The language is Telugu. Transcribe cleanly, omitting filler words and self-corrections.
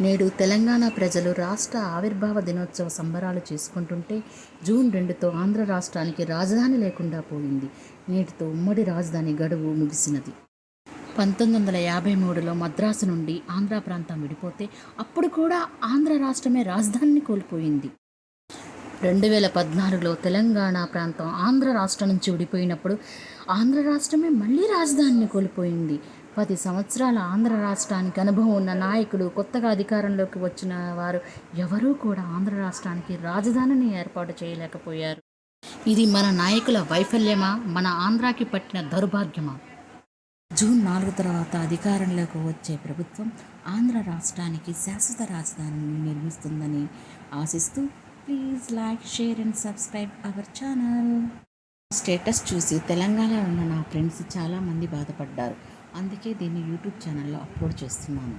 నేడు తెలంగాణ ప్రజలు రాష్ట్ర ఆవిర్భావ దినోత్సవ సంబరాలు చేసుకుంటుంటే జూన్ 2తో ఆంధ్ర రాష్ట్రానికి రాజధాని లేకుండా పోయింది. నేటితో ఉమ్మడి రాజధాని గడువు ముగిసినది. 1953లో మద్రాసు నుండి ఆంధ్ర ప్రాంతం విడిపోతే అప్పుడు కూడా ఆంధ్ర రాష్ట్రమే రాజధానిని కోల్పోయింది. 2014లో తెలంగాణ ప్రాంతం ఆంధ్ర రాష్ట్రం నుంచి విడిపోయినప్పుడు ఆంధ్ర రాష్ట్రమే మళ్ళీ రాజధానిని కోల్పోయింది. 10 సంవత్సరాల ఆంధ్ర రాష్ట్రానికి అనుభవం ఉన్న నాయకులు, కొత్తగా అధికారంలోకి వచ్చిన వారు ఎవరూ కూడా ఆంధ్ర రాష్ట్రానికి రాజధానిని ఏర్పాటు చేయలేకపోయారు. ఇది మన నాయకుల వైఫల్యమా, మన ఆంధ్రాకి పట్టిన దౌర్భాగ్యమా? జూన్ 4 తర్వాత అధికారంలోకి వచ్చే ప్రభుత్వం ఆంధ్ర రాష్ట్రానికి శాశ్వత రాజధానిని నిర్మిస్తుందని ఆశిస్తూ please like, share and subscribe our channel. Status చూసి తెలంగాణలో ఉన్న నా ఫ్రెండ్స్ చాలామంది బాధపడ్డారు. అందుకే దీన్ని యూట్యూబ్ ఛానల్లో అప్లోడ్ చేస్తున్నాను.